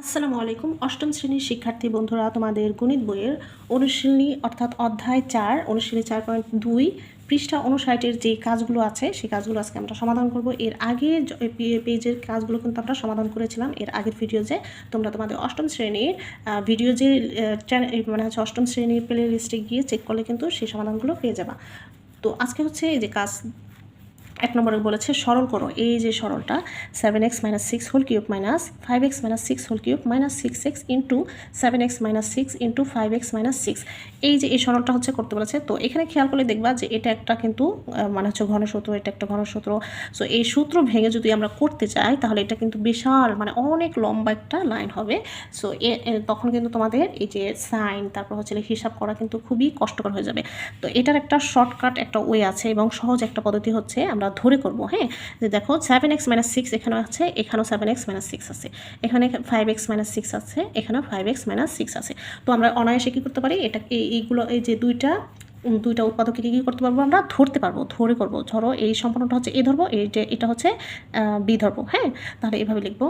আসসালামু আলাইকুম। অষ্টম শ্রেণীর শিক্ষার্থী বন্ধুরা, তোমাদের গণিত বইয়ের অনুশীলনী অর্থাৎ অধ্যায় 4 অনুশীলনী 4.2 পৃষ্ঠা 59-এর যে কাজগুলো আছে সেই কাজগুলো আজকে আমরা সমাধান করব। এর আগে পেজের কাজগুলো কিন্তু আমরা সমাধান করেছিলাম এর আগের ভিডিও। যে তোমরা তোমাদের অষ্টম শ্রেণীর ভিডিও যে মানে হচ্ছে অষ্টম শ্রেণীর প্লে লিস্টে গিয়ে চেক করলে কিন্তু সেই সমাধানগুলো পেয়ে যাবা। তো আজকে হচ্ছে এই যে কাজ 1 নম্বরে বলেছে সরল করো। এই যে সরলটা 7x - 6 whole cube minus 5x - 6 whole cube minus 6x into 7x - 6 into 5x - 6, এই যে এই সরলটা হচ্ছে করতে বলেছে। তো এখানে খেয়াল করলে দেখবা যে এটা একটা কিন্তু মানে হচ্ছে ঘনসূত্র, এটা একটা ঘনসূত্র। সো এই সূত্র ভেঙে যদি আমরা করতে চাই তাহলে এটা কিন্তু বিশাল মানে অনেক লম্বা একটা লাইন হবে। সো তখন কিন্তু তোমাদের এই যে সাইন তারপর হচ্ছে হিসাব করা কিন্তু খুবই কষ্টকর হয়ে যাবে। তো এটার একটা শর্টকাট একটা ওয়ে আছে এবং সহজ একটা পদ্ধতি হচ্ছে আমরা ধরে করব। হ্যাঁ, যে দেখো 7x - 6 এখানে আছে, এখানেও 7x - 6 আছে, এখানে 5x - 6 আছে, এখানেও 5x - 6 আছে। তো আমরা অনায়াসে কী করতে পারি, এটা এইগুলো এই যে দুইটা উৎপাদকে কী করতে পারবো, আমরা ধরতে পারবো, ধরে করব। ধরো এই সম্পূর্ণটা হচ্ছে এ ধরবো, এটা হচ্ছে বি ধরবো। হ্যাঁ, তাহলে এভাবে লিখবো,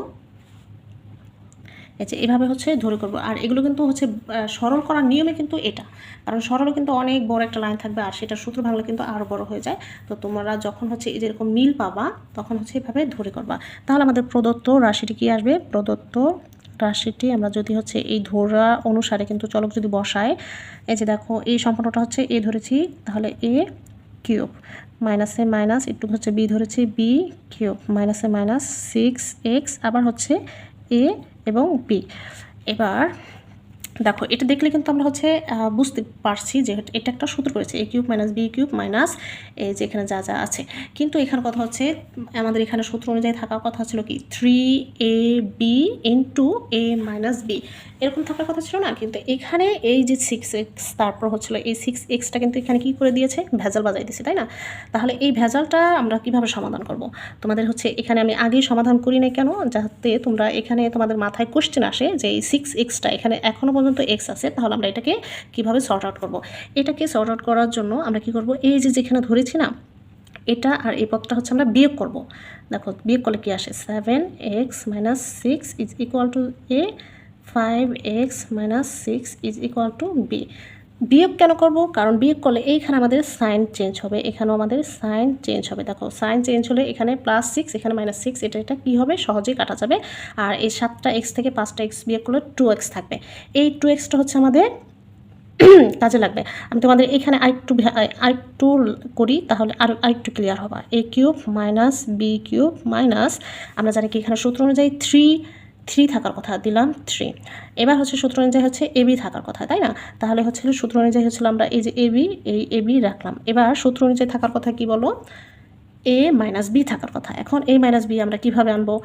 এই যে এভাবে হচ্ছে ধরে করব। আর এগুলো কিন্তু হচ্ছে সরল করার নিয়মে কিন্তু এটা, কারণ সরলে কিন্তু অনেক বড় একটা লাইন থাকবে আর সেটা সূত্র ভাঙলে কিন্তু আরও বড় হয়ে যায়। তো তোমরা যখন হচ্ছে এই যেরকম মিল পাবা তখন হচ্ছে এভাবে ধরে করবা। তাহলে আমাদের প্রদত্ত রাশিটি কি আসবে, প্রদত্ত রাশিটি আমরা যদি হচ্ছে এই ধরা অনুসারে কিন্তু চলক যদি বসায়, এই যে দেখো এই সম্পূর্ণটা হচ্ছে এ ধরেছি, তাহলে এ কিউব মাইনাসে মাইনাস একটু হচ্ছে বি ধরেছি, বি কিউব মাইনাসে মাইনাস 6x আবার হচ্ছে এ এবং বি। এবার দেখো এটা দেখলে কিন্তু আমরা হচ্ছে বুঝতে পারছি যে এটা একটা সূত্র করেছে, A cube minus B cube minus এই যে এখানে যা যা আছে। কিন্তু এখানে কথা হচ্ছে আমাদের এখানে সূত্র অনুযায়ী থাকার কথা ছিল কি 3ab into a minus B, এরকম থাকার কথা ছিল না। কিন্তু এখানে এই যে 6x তারপর হচ্ছিল এই 6xটা কিন্তু এখানে কি করে দিয়েছে, ভেজাল বাজাই দিয়েছে, তাই না? তাহলে এই ভেজালটা আমরা কিভাবে সমাধান করব? তোমাদের হচ্ছে এখানে আমি আগেই সমাধান করি না কেন, যাতে তোমরা এখানে তোমাদের মাথায় কোশ্চেন আসে যে এই 6xটা এখানে এখনও পর্যন্ত x আছে, তাহলে আমরা এটাকে কিভাবে সর্ট আউট করব। এটাকে সর্ট আউট করার জন্য আমরা কি করব, এই যে যেখানে ধরেছি না এটা আর এই পদটা হচ্ছে আমরা বিয়োগ করব। দেখো বিয়োগ করলে কি আসে, 7x - 6 is equal to a, 5x - 6 is equal to B. বিয়োগ কেন করব, কারণ বিয়োগ করলে এইখানে আমাদের সাইন চেঞ্জ হবে, এখানেও আমাদের সাইন চেঞ্জ হবে। দেখো সাইন চেঞ্জ হলে এখানে +6 এখানে -6, এটা কী হবে, সহজেই কাটা যাবে। আর এই 7টা x থেকে 5টা x বিয়োগ করলে 2x থাকবে। এই 2xটা হচ্ছে আমাদের কাজে লাগবে। আমি তোমাদের এখানে আরেকটু করি, তাহলে আরেকটু ক্লিয়ার হবে। a cube minus B cube minus, আমরা জানি কি এখানে সূত্র অনুযায়ী 3 থাকার কথা, দিলাম 3। এবার হচ্ছে সূত্র অনুযায়ী হচ্ছে এ বি থাকার কথা, তাই না? তাহলে হচ্ছে সূত্র অনুযায়ী হচ্ছিল আমরা এই যে এ বি রাখলাম। এবার সূত্র অনুযায়ী থাকার কথা কি বলো, a মাইনাস বি থাকার কথা। এখন a মাইনাস বি আমরা কীভাবে আনবো,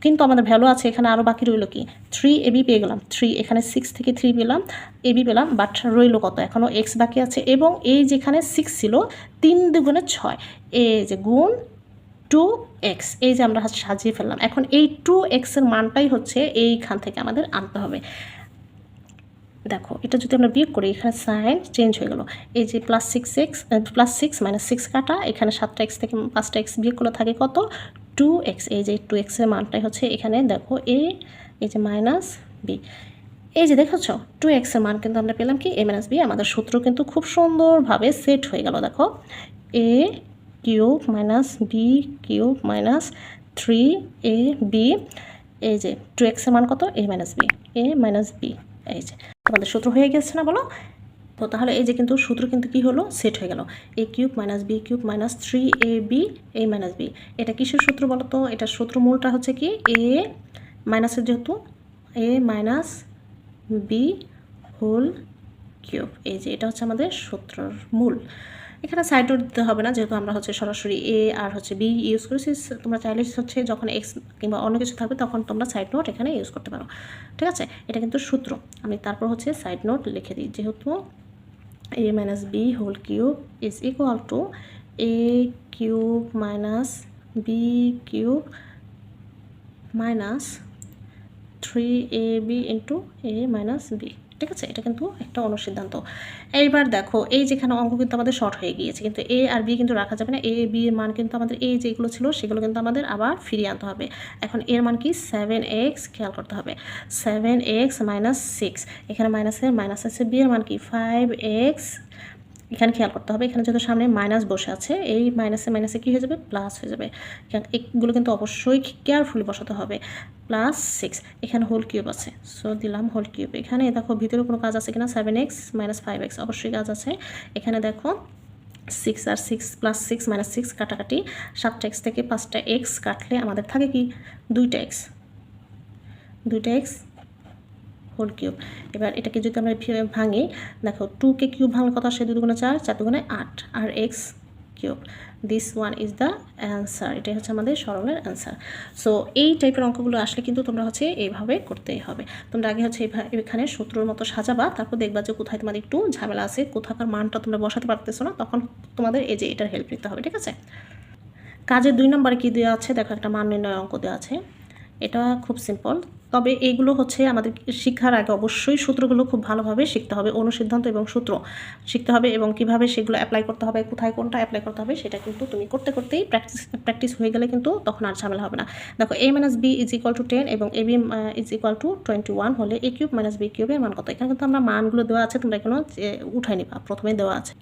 কিন্তু আমাদের ভ্যালু আছে এখানে, আরও বাকি রইল কি 3ab পেয়ে গেলাম, 3 এখানে 6 থেকে 3 পেলাম, ab পেলাম, বাট রইল কত, এখনও x বাকি আছে। এবং এই যেখানে 6 ছিল 3 দুগুণে 6, এই যে গুণ 2x, এই যে আমরা সাজিয়ে ফেললাম। এখন এই 2x এর মানটাই হচ্ছে এইখান থেকে আমাদের আনতে হবে। দেখো এটা যদি আমরা বিয়োগ করি, এখানে সাইন চেঞ্জ হয়ে গেল, এই যে +6 - 6 কাটা, এখানে 7টা x থেকে 5টা x বিয়োগ করলে থাকে কত, 2x। এই যে 2x এর মানটাই হচ্ছে এখানে দেখো এই যে মাইনাস বি। এই যে দেখেছ 2x এর মান কিন্তু আমরা পেলাম কি a মাইনাস বি। আমাদের সূত্র কিন্তু খুব সুন্দরভাবে সেট হয়ে গেল। দেখো a cube minus B cube minus 3ab, এই যে 2x এর মান কত, a মাইনাস বি। এই যে তোমাদের সূত্র হয়ে গেছে না বলো? তো তাহলে এই যে কিন্তু সূত্র কিন্তু কি হলো, সেট হয়ে গেল, a cube minus B cube minus 3ab a minus B. এটা কিসের সূত্র বলো তো? এটার সূত্র মূলটা হচ্ছে কি a মাইনাসের, যেহেতু a minus B whole cube. এই যে এটা হচ্ছে আমাদের সূত্রের মূল। এখানে সাইড নোট দিতে হবে না, যেহেতু আমরা হচ্ছে সরাসরি এ আর হচ্ছে বি ইউজ করেছি। তোমরা চাইলে হচ্ছে যখন এক্স কিংবা অন্য কিছু থাকবে তখন তোমরা সাইড নোট এখানে ইউজ করতে পারো, ঠিক আছে? এটা কিন্তু সূত্র। আমি তারপর হচ্ছে সাইড নোট লিখে দিই, যেহেতু a minus B whole cube is equal to a cube minus B cube minus 3ab into a minus B. ঠিক আছে, এটা কিন্তু একটা অনুসিদ্ধান্ত। এইবার দেখো এই যেখানে অঙ্ক কিন্তু আমাদের শর্ট হয়ে গিয়েছে, কিন্তু এ আর বি কিন্তু রাখা যাবে না। এ বি এর মান কিন্তু আমাদের এই যেগুলো ছিল সেগুলো কিন্তু আমাদের আবার ফিরিয়ে আনতে হবে। এখন এর মান কি 7x, খেয়াল করতে হবে 7x মাইনাস 6, এখানে মাইনাস আছে। বি এর মান কি 5x, এখানে খেয়াল করতে হবে এখানে যেহেতু সামনে মাইনাস বসে আছে, এই মাইনাসে কী হয়ে যাবে, প্লাস হয়ে যাবে। এগুলো কিন্তু অবশ্যই কেয়ারফুলি বসাতে হবে। প্লাস 6, এখানে হোল কিউব আছে, সো দিলাম হোল কিউব। এখানে দেখো ভিতরে কোনো কাজ আছে কিনা, 7x মাইনাস 5x, অবশ্যই কাজ আছে। এখানে দেখো 6 আর 6 প্লাস 6 মাইনাস 6 কাটাকাটি, 7টা x থেকে 5টা x কাটলে আমাদের থাকে কি 2টা x হোল কিউব। এবার এটাকে যদি আমরা ভাঙি, দেখো 2কে কিউব ভাঙলে কত আসে, 2 দুগুণে 4, 4 দুগুণে 8, আর X cube. This one is the answer, এটাই হচ্ছে আমাদের সরলের অ্যান্সার। সো এই টাইপের অঙ্কগুলো আসলে কিন্তু তোমরা হচ্ছে এইভাবে করতেই হবে। তোমরা আগে হচ্ছে এখানে সূত্রের মতো সাজাবা, তারপর দেখবা যে কোথায় তোমাদের একটু ঝামেলা আছে, কোথাকার মানটা তোমরা বসাতে পারতেছো না, তখন তোমাদের এই যে এটার হেল্প নিতে হবে। ঠিক আছে, কাজের 2 নম্বরে কী দেওয়া আছে দেখো, একটা মান নির্ণয় অঙ্ক দেওয়া আছে। এটা খুব সিম্পল, তবে এইগুলো হচ্ছে আমাদের শিক্ষার আগে অবশ্যই সূত্রগুলো খুব ভালোভাবে শিখতে হবে, অনুসিদ্ধান্ত এবং সূত্র শিখতে হবে, এবং কিভাবে সেগুলো অ্যাপ্লাই করতে হবে, কোথায় কোনটা অ্যাপ্লাই করতে হবে সেটা কিন্তু তুমি করতেই প্র্যাকটিস হয়ে গেলে কিন্তু তখন আর ঝামেলা হবে না। দেখো a minus B is equal to 10 এবং ab ইজ ইকুয়াল টু 21 হলে a কিউব মাইনাস বি কিউবের মান কত। এখানে কিন্তু আমরা মানগুলো দেওয়া আছে, তোমরা এখানে উঠাই নিবা, প্রথমে দেওয়া আছে।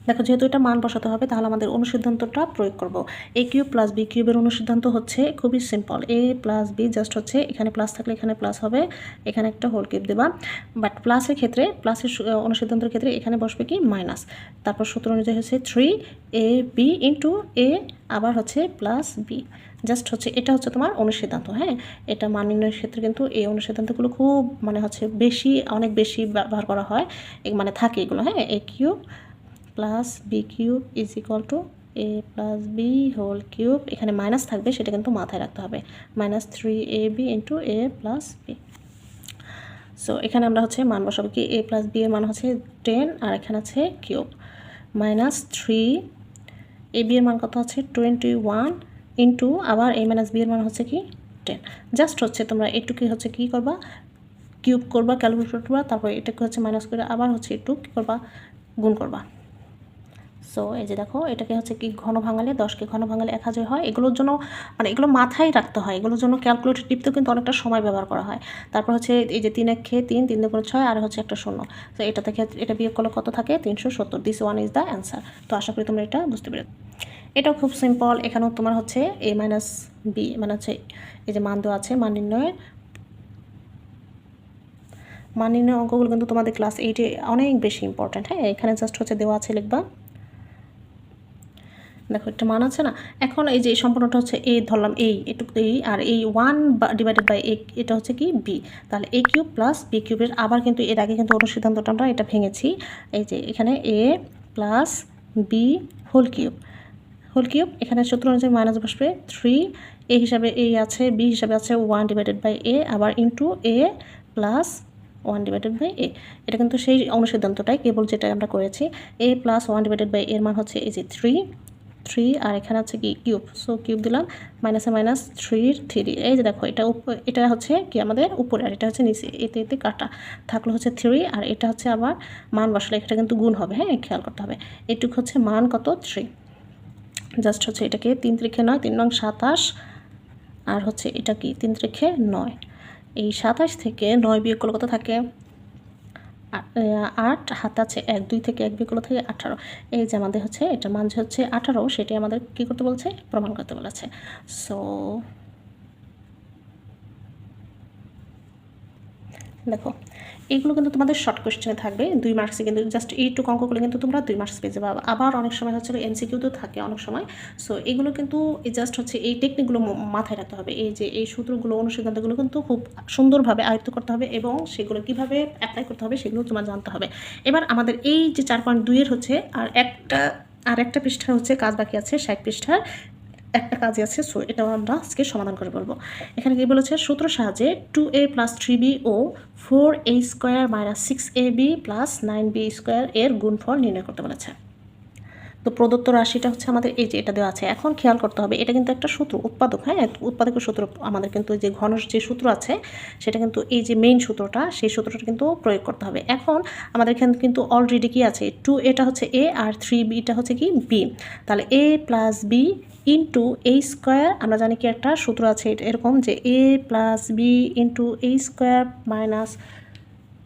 দেখো যেহেতু এটা মান বসাতে হবে, তাহলে আমাদের অনুসিদ্ধান্তটা প্রয়োগ করব। এ কিউব প্লাস বি কিউবের অনুসিদ্ধান্ত হচ্ছে খুবই সিম্পল, এ প্লাস বি জাস্ট হচ্ছে এখানে প্লাস থাকলে এখানে প্লাস হবে, এখানে একটা হোল কিউব দেবা। বাট প্লাসের ক্ষেত্রে, প্লাসের অনুসিদ্ধান্তের ক্ষেত্রে এখানে বসবে কি মাইনাস, তারপর সূত্র অনুযায়ী হচ্ছে 3ab ইন্টু এ, আবার হচ্ছে প্লাস বি। জাস্ট হচ্ছে এটা হচ্ছে তোমার অনুসিদ্ধান্ত। হ্যাঁ, এটা মান নির্ণয়ের ক্ষেত্রে কিন্তু এই অনুসিদ্ধান্তগুলো খুব হচ্ছে অনেক বেশি ব্যবহার করা হয়, মানে থাকে এগুলো। হ্যাঁ, A cube plus B cube is equal to A plus B whole cube, এখানে মাইনাস থাকবে সেটা কিন্তু মাথায় রাখতে হবে, minus 3ab into A plus B. So এখানে আমরা হচ্ছে মান বসাবো কি, এ প্লাস বি এর মান হচ্ছে 10, আর এখানে আছে কিউব, মাইনাস 3ab এর মান কত হচ্ছে 21 ইন্টু আবার এ মাইনাস বি এর মান হচ্ছে কি 10। জাস্ট হচ্ছে তোমরা এটুকু হচ্ছে কি করবা, কিউব করবা, ক্যালকুলেট করবা, তারপর এটাকে হচ্ছে মাইনাস করে আবার হচ্ছে একটু কী করবা, গুণ করবা। সো এই যে দেখো এটাকে হচ্ছে কি ঘন ভাঙালে 10কে ঘন ভাঙালে 1000 হয়। এগুলোর জন্য এগুলো মাথায় রাখতে হয়, এগুলোর জন্য ক্যালকুলেটর টিপতেও কিন্তু অনেকটা সময় ব্যবহার করা হয়। তারপর হচ্ছে এই যে 3 1 3, 3 2 6, আর হচ্ছে একটা শূন্য। তো এটা থেকে এটা বিয়োগ করলে কত থাকে 370। This one is the answer. তো আশা করি তোমরা এটা বুঝতে পেরেছো। এটাও খুব সিম্পল, এখানেও তোমার হচ্ছে এ মাইনাস বি হচ্ছে এই যে মান দেওয়া আছে, মান নির্ণয় অঙ্কগুলো কিন্তু তোমাদের ক্লাস 8-এ অনেক বেশি ইম্পর্ট্যান্ট। হ্যাঁ, এখানে জাস্ট হচ্ছে দেওয়া আছে লিখবা। দেখো একটা মান আছে না, এখন এই যে সম্পূর্ণটা হচ্ছে এ ধরলাম, এটুকু এই, আর এই 1 ডিভাইডেড বাই এ, এটা হচ্ছে কি বি, তাহলে এ কিউব প্লাস বি কিউবের আবার কিন্তু এর আগে কিন্তু অনুসিদ্ধান্তটা আমরা এটা ভেঙেছি। এই যে এখানে এ প্লাস বি হোল কিউব, এখানে সূত্র অনুযায়ী মাইনাস বসবে 3, এ হিসাবে এ আছে, বি হিসাবে আছে 1 ডিভাইডেড বাই এ, আবার into A plus 1 divided by A. এটা কিন্তু সেই অনুসিদ্ধান্তটাই, কেবল যেটা আমরা করেছি। এ প্লাস 1 ডিভাইডেড বাই এর মান হচ্ছে এই যে 3, আর এখানে হচ্ছে কি কিউব, সো কিউব দিলাম, মাইনাসে মাইনাস 3 এই যে দেখো এটা হচ্ছে কি আমাদের উপরে, আর এটা হচ্ছে নিচে, এতে কাটা থাকলো হচ্ছে 3, আর এটা হচ্ছে আবার মান বসালে এটা কিন্তু গুণ হবে। হ্যাঁ, খেয়াল করতে হবে। এটুকু হচ্ছে মান কত 3, জাস্ট হচ্ছে এটাকে 3 3 9, 3 নং 27, আর হচ্ছে এটা কি 3 3 9, এই 27 থেকে 9 বিয়োগ করলে কত থাকে 8, হাত আছে 1, 2 থেকে 1 বিয়োগ করলে থাকে 18। এই যে আমাদের হচ্ছে এটার মান হচ্ছে 18, সেটি আমাদের কী করতে বলছে, প্রমাণ করতে বলেছে। সো দেখো এইগুলো কিন্তু তোমাদের শর্ট কোয়েশ্চেনে থাকবে 2 মার্কসে, কিন্তু জাস্ট এইটুকু অঙ্কগুলো কিন্তু তোমরা 2 মার্কস পেয়ে যাবে। আবার অনেক সময় হচ্ছে এমসিকিউতেও থাকে অনেক সময়। সো এগুলো কিন্তু জাস্ট হচ্ছে এই টেকনিকগুলো মাথায় রাখতে হবে, এই যে এই সূত্রগুলো অনুসিদ্ধান্তগুলো কিন্তু খুব সুন্দরভাবে আয়ত্ত করতে হবে, এবং সেগুলো কীভাবে অ্যাপ্লাই করতে হবে সেগুলো তোমার জানতে হবে। এবার আমাদের এই যে 4.2 হচ্ছে আর একটা পৃষ্ঠার হচ্ছে কাজ বাকি আছে, 60 পৃষ্ঠার একটা কাজই আছে। সো এটাও আমরা আজকে সমাধান করে বলবো। এখানে কি বলেছে, সূত্র সাহায্যে 2a প্লাস 3b ও 4a square minus 6ab plus 9b square এর গুণফল নির্ণয় করতে বলেছে। তো প্রদত্ত রাশিটা হচ্ছে আমাদের এই যে এটা দেওয়া আছে। এখন খেয়াল করতে হবে এটা কিন্তু একটা সূত্র, উৎপাদক, হ্যাঁ, উৎপাদকের সূত্র আমাদের কিন্তু যে ঘন যে সূত্র আছে সেটা কিন্তু এই যে মেইন সূত্রটা, সেই সূত্রটা কিন্তু প্রয়োগ করতে হবে। এখন আমাদের এখানে কিন্তু অলরেডি কি আছে, 2 এটা হচ্ছে এ আর 3 বিটা হচ্ছে কি বি। তাহলে A plus B into A square, আমরা জানি কি একটা সূত্র আছে এরকম যে A plus B into A square minus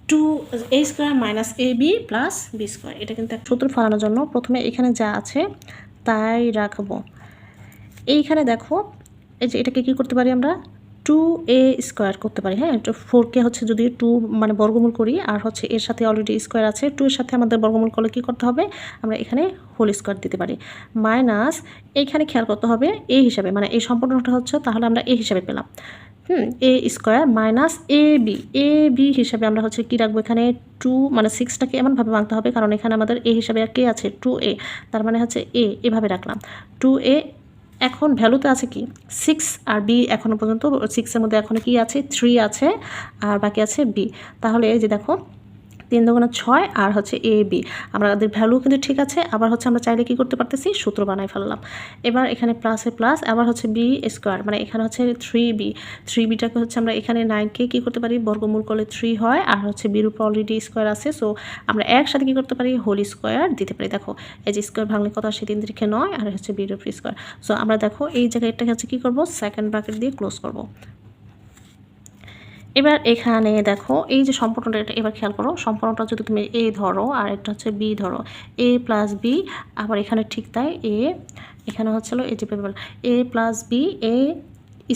2a square minus A B plus B square. এটা কিন্তু একটা সূত্র ফলানোর জন্য প্রথমে এখানে যা আছে তাই রাখবো। এইখানে দেখো এই যে এটাকে কী করতে পারি আমরা, 2a স্কোয়ার করতে পারি, হ্যাঁ। 4কে হচ্ছে যদি 2 মানে বর্গমূল করি আর হচ্ছে এর সাথে অলরেডি স্কোয়ার আছে, 2 এর সাথে আমাদের বর্গমূল করলে কী করতে হবে, আমরা এখানে হোল স্কোয়ার দিতে পারি। মাইনাস এইখানে খেয়াল করতে হবে এ হিসাবে, মানে এই সম্পূর্ণটা হচ্ছে তাহলে আমরা এ হিসাবে পেলাম, এ স্কোয়ার মাইনাস এ বি হিসাবে আমরা হচ্ছে কী রাখবো এখানে 2, মানে 6টাকে এমনভাবে ভাঙতে হবে কারণ এখানে আমাদের এ হিসাবে কে আছে 2a, তার মানে হচ্ছে এভাবে রাখলাম 2a। এখন ভ্যালুতে আছে কি 6 আর বি, এখনও পর্যন্ত 6-এর মধ্যে এখনও কি আছে 3 আছে আর বাকি আছে বি। তাহলে এই যে দেখো 3 দুগুণে 6 আর হচ্ছে এ বি, আমাদের ভ্যালু কিন্তু ঠিক আছে। আবার হচ্ছে আমরা চাইলে কি করতে পারতেছি, সূত্র বানাই ফেললাম। এবার এখানে প্লাসে প্লাস, আবার হচ্ছে বি স্কোয়ার, মানে এখানে হচ্ছে 3বিটাকে হচ্ছে আমরা এখানে 9কে কী করতে পারি, বর্গমূল করলে 3 হয় আর হচ্ছে বির উপর অলরেডি স্কোয়ার আছে, সো আমরা একসাথে কী করতে পারি, হোল স্কোয়ার দিতে পারি। দেখো এই যে স্কোয়ার ভাঙলে কত আসে, 3 3 9 আর হচ্ছে বির উপর স্কোয়ার। সো আমরা দেখো এই জায়গায় এটাকে হচ্ছে কী করবো, সেকেন্ড ব্র্যাকেট দিয়ে ক্লোজ করবো। এবার এখানে দেখো এই যে সম্পূর্ণটা, এটা এবার খেয়াল করো, সম্পূর্ণটা যদি তুমি এ ধরো আর এটা হচ্ছে বি ধরো, এ প্লাস বি, আবার এখানে ঠিক তাই এখানে হচ্ছিল এই যে paper A plus B A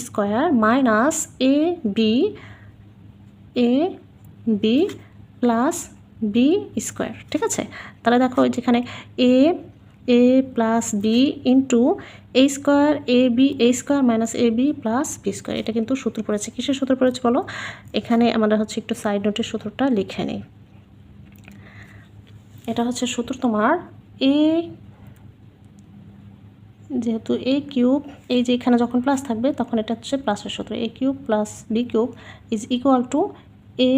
square minus A B plus B square, ঠিক আছে। তাহলে দেখো যেখানে এ plus B into A square A square minus A B plus B square, এটা কিন্তু সূত্র পড়েছে। কিসের সূত্র পড়েছে বলো, এখানে আমরা হচ্ছে একটু সাইড নোটের সূত্রটা লিখে নিই। এটা হচ্ছে সূত্র তোমার যেহেতু এ কিউব, এই যে এখানে যখন প্লাস থাকবে তখন এটা হচ্ছে প্লাসের সূত্র, A cube plus B cube is equal to A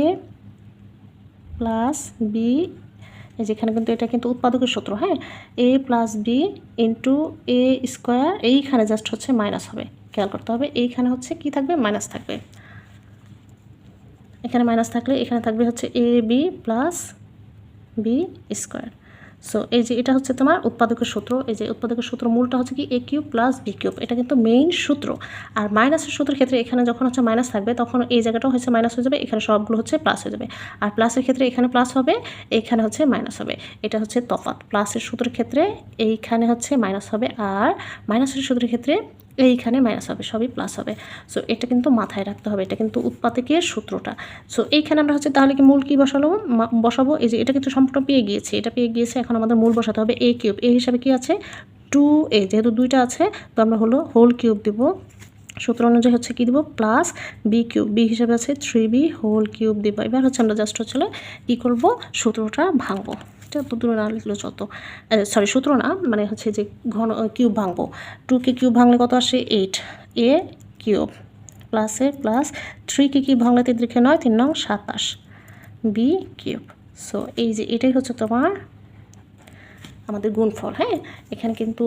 plus B, যেখানে কিন্তু এটা কিন্তু উৎপাদকের সূত্র, হ্যাঁ, A plus B into A square, এইখানে জাস্ট হচ্ছে মাইনাস হবে, খেয়াল করতে হবে এইখানে হচ্ছে কি থাকবে, মাইনাস থাকবে। এখানে মাইনাস থাকলে এখানে থাকবে হচ্ছে A B plus B square. So এই যে এটা হচ্ছে তোমার উৎপাদকের সূত্র, এই যে উৎপাদকের সূত্র মূলটা হচ্ছে কি এ কিউব প্লাস বি কিউব, এটা কিন্তু মেইন সূত্র। আর মাইনাসের সূত্রের ক্ষেত্রে এখানে যখন হচ্ছে মাইনাস থাকবে তখন এই জায়গাটাও হচ্ছে মাইনাস হয়ে যাবে, এখানে সবগুলো হচ্ছে প্লাস হয়ে যাবে। আর প্লাসের ক্ষেত্রে এখানে প্লাস হবে, এখানে হচ্ছে মাইনাস হবে, এটা হচ্ছে তফাৎ। প্লাসের সূত্রের ক্ষেত্রে এইখানে হচ্ছে মাইনাস হবে আর মাইনাসের সূত্রের ক্ষেত্রে এইখানে মাইনাস হবে, সবই প্লাস হবে। সো এটা কিন্তু মাথায় রাখতে হবে, এটা কিন্তু উৎপাদকের সূত্রটা। সো এইখানে আমরা হচ্ছে তাহলে কি মূল কি বসাবো, এই যে এটা কিন্তু সম্পূর্ণ পেয়ে গিয়েছে, এটা পেয়ে গিয়েছে, এখন আমাদের মূল বসাতে হবে এ কিউব, এ হিসাবে কি আছে 2a, যেহেতু 2টা আছে তো আমরা হলো হোল কিউব দিব, সূত্র অনুযায়ী হচ্ছে কি দিব প্লাস বি কিউব, বি হিসাবে আছে 3b হোল কিউব দিব। এবার হচ্ছে আমরা জাস্ট হচ্ছে কী করবো, সূত্রটা ভাঙবো, এটা দূরে না লিখলেও যত, সরি সূত্র না, মানে হচ্ছে যে ঘন কিউব ভাঙবো। 2কে কিউব ভাঙলে কত আসে 8, এ কিউব প্লাসে প্লাস 3কে কিউব ভাঙলে 3 3 9 3 9 27 বি কিউব। সো এই যে এটাই হচ্ছে তোমার আমাদের গুণফল, হ্যাঁ। এখানে কিন্তু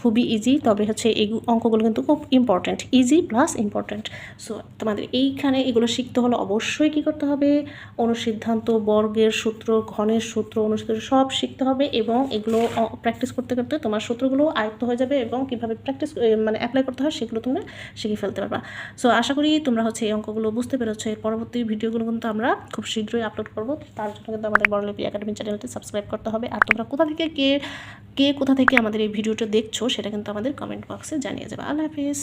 খুবই ইজি, তবে হচ্ছে এই অঙ্কগুলো কিন্তু খুব important, easy plus important. So তোমাদের এইখানে এগুলো শিখতে হলে অবশ্যই কী করতে হবে, অনুসিদ্ধান্ত, বর্গের সূত্র, ঘনের সূত্র, অনুসূত্র সব শিখতে হবে এবং এগুলো প্র্যাকটিস করতে করতে তোমার সূত্রগুলো আয়ত্ত হয়ে যাবে এবং কীভাবে প্র্যাকটিস মানে অ্যাপ্লাই করতে হয় সেগুলো তোমরা শিখে ফেলতে পারবা। সো আশা করি তোমরা হচ্ছে এই অঙ্কগুলো বুঝতে পেরেছো। এর পরবর্তী ভিডিওগুলো কিন্তু আমরা খুব শীঘ্রই আপলোড করবো, তার জন্য কিন্তু আমাদের বড়লিপি একাডেমি চ্যানেলটি সাবস্ক্রাইব করতে হবে। আর তোমরা কোথা থেকে কে কোথা থেকে আমাদের এই ভিডিওটা দেখছো সেটা কিন্তু আমাদের কমেন্ট বক্সে জানিয়ে যাবে। আল্লাহ হাফিজ।